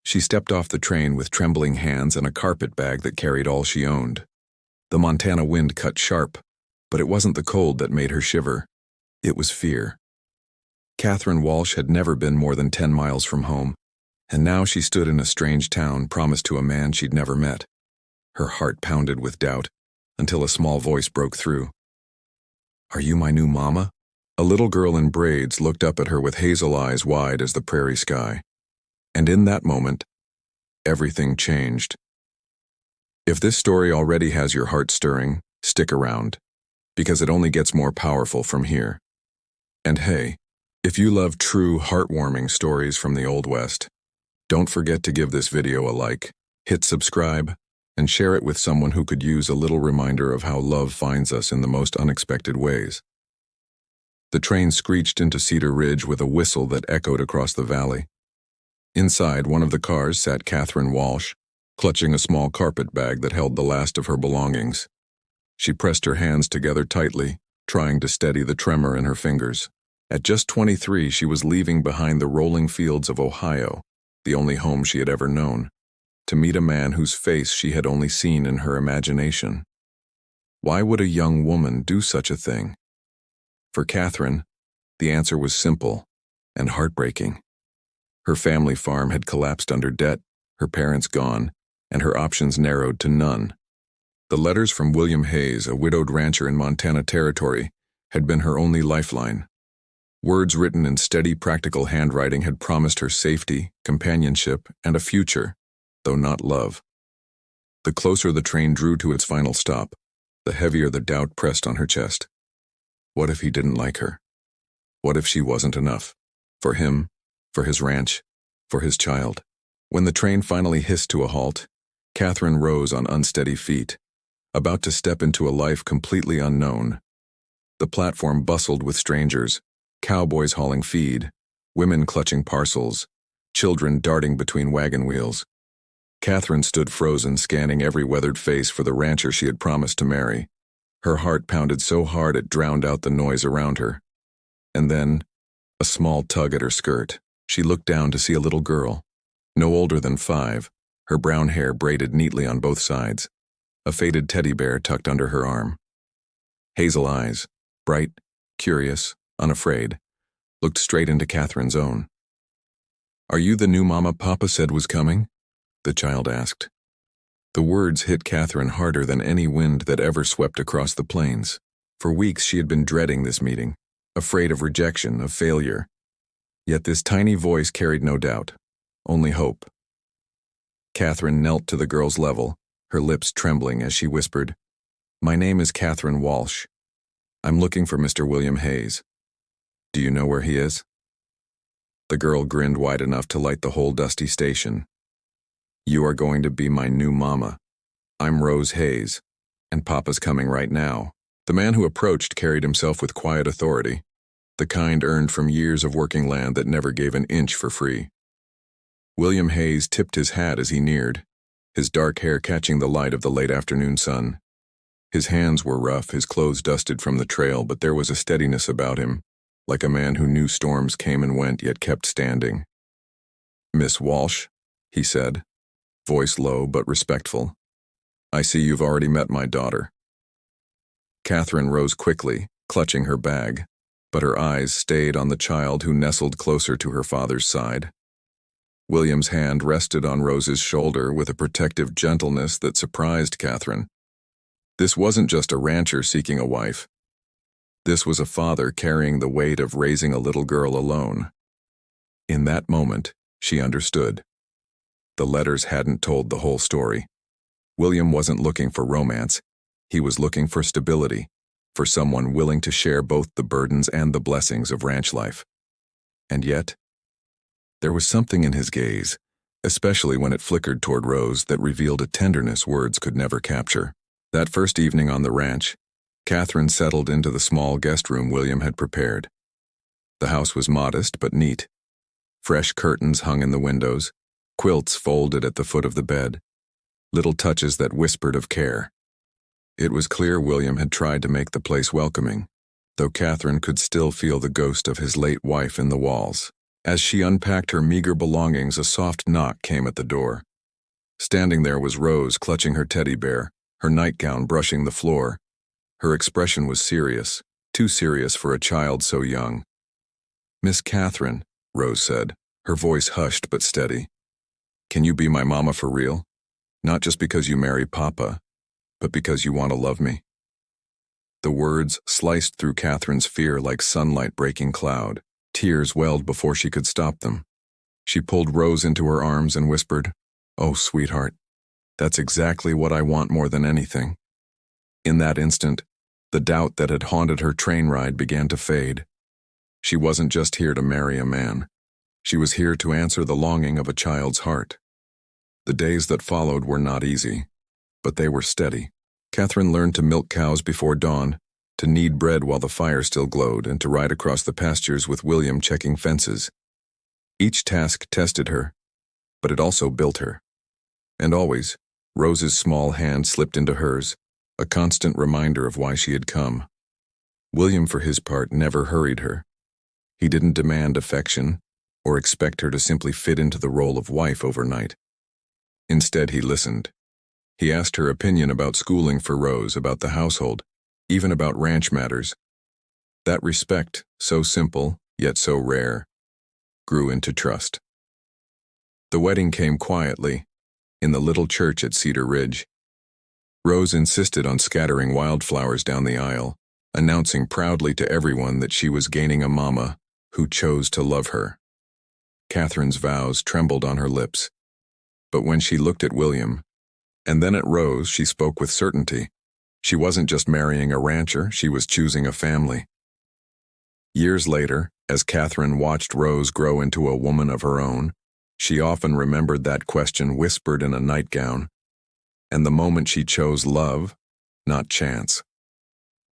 She stepped off the train with trembling hands and a carpet bag that carried all she owned. The Montana wind cut sharp, but it wasn't the cold that made her shiver. It was fear. Catherine Walsh had never been more than 10 miles from home, and now she stood in a strange town promised to a man she'd never met. Her heart pounded with doubt, until a small voice broke through. "Are you my new mama?" A little girl in braids looked up at her with hazel eyes wide as the prairie sky. And in that moment, everything changed. If this story already has your heart stirring, stick around, because it only gets more powerful from here. And hey, if you love true, heartwarming stories from the Old West, don't forget to give this video a like, hit subscribe, and share it with someone who could use a little reminder of how love finds us in the most unexpected ways. The train screeched into Cedar Ridge with a whistle that echoed across the valley. Inside one of the cars sat Catherine Walsh, clutching a small carpet bag that held the last of her belongings. She pressed her hands together tightly, trying to steady the tremor in her fingers. At just 23, she was leaving behind the rolling fields of Ohio, the only home she had ever known, to meet a man whose face she had only seen in her imagination. Why would a young woman do such a thing? For Catherine, the answer was simple and heartbreaking. Her family farm had collapsed under debt, her parents gone, and her options narrowed to none. The letters from William Hayes, a widowed rancher in Montana Territory, had been her only lifeline. Words written in steady, practical handwriting had promised her safety, companionship, and a future, though not love. The closer the train drew to its final stop, the heavier the doubt pressed on her chest. What if he didn't like her? What if she wasn't enough? For him, for his ranch, for his child. When the train finally hissed to a halt, Catherine rose on unsteady feet, about to step into a life completely unknown. The platform bustled with strangers, cowboys hauling feed, women clutching parcels, children darting between wagon wheels. Catherine stood frozen, scanning every weathered face for the rancher she had promised to marry. Her heart pounded so hard it drowned out the noise around her. And then, a small tug at her skirt. She looked down to see a little girl, no older than 5, her brown hair braided neatly on both sides, a faded teddy bear tucked under her arm. Hazel eyes, bright, curious, unafraid, looked straight into Catherine's own. "Are you the new mama Papa said was coming?" the child asked. The words hit Catherine harder than any wind that ever swept across the plains. For weeks she had been dreading this meeting, afraid of rejection, of failure. Yet this tiny voice carried no doubt, only hope. Catherine knelt to the girl's level, her lips trembling as she whispered, "My name is Catherine Walsh. I'm looking for Mr. William Hayes. Do you know where he is?" The girl grinned wide enough to light the whole dusty station. "You are going to be my new mama. I'm Rose Hayes, and Papa's coming right now." The man who approached carried himself with quiet authority, the kind earned from years of working land that never gave an inch for free. William Hayes tipped his hat as he neared, his dark hair catching the light of the late afternoon sun. His hands were rough, his clothes dusted from the trail, but there was a steadiness about him, like a man who knew storms came and went yet kept standing. "Miss Walsh," he said, voice low but respectful. "I see you've already met my daughter." Catherine rose quickly, clutching her bag, but her eyes stayed on the child who nestled closer to her father's side. William's hand rested on Rose's shoulder with a protective gentleness that surprised Catherine. This wasn't just a rancher seeking a wife. This was a father carrying the weight of raising a little girl alone. In that moment, she understood. The letters hadn't told the whole story. William wasn't looking for romance. He was looking for stability, for someone willing to share both the burdens and the blessings of ranch life. And yet, there was something in his gaze, especially when it flickered toward Rose, that revealed a tenderness words could never capture. That first evening on the ranch, Catherine settled into the small guest room William had prepared. The house was modest but neat. Fresh curtains hung in the windows, quilts folded at the foot of the bed, little touches that whispered of care. It was clear William had tried to make the place welcoming, though Catherine could still feel the ghost of his late wife in the walls. As she unpacked her meager belongings, a soft knock came at the door. Standing there was Rose, clutching her teddy bear, her nightgown brushing the floor. Her expression was serious, too serious for a child so young. "Miss Catherine," Rose said, her voice hushed but steady. "Can you be my mama for real? Not just because you marry Papa, but because you want to love me?" The words sliced through Catherine's fear like sunlight breaking cloud. Tears welled before she could stop them. She pulled Rose into her arms and whispered, "Oh, sweetheart, that's exactly what I want more than anything." In that instant, the doubt that had haunted her train ride began to fade. She wasn't just here to marry a man. She was here to answer the longing of a child's heart. The days that followed were not easy, but they were steady. Catherine learned to milk cows before dawn, to knead bread while the fire still glowed, and to ride across the pastures with William checking fences. Each task tested her, but it also built her. And always, Rose's small hand slipped into hers, a constant reminder of why she had come. William, for his part, never hurried her. He didn't demand affection or expect her to simply fit into the role of wife overnight. Instead, he listened. He asked her opinion about schooling for Rose, about the household, even about ranch matters. That respect, so simple, yet so rare, grew into trust. The wedding came quietly, in the little church at Cedar Ridge. Rose insisted on scattering wildflowers down the aisle, announcing proudly to everyone that she was gaining a mama who chose to love her. Catherine's vows trembled on her lips. But when she looked at William, and then at Rose, she spoke with certainty. She wasn't just marrying a rancher, she was choosing a family. Years later, as Catherine watched Rose grow into a woman of her own, she often remembered that question whispered in a nightgown, and the moment she chose love, not chance.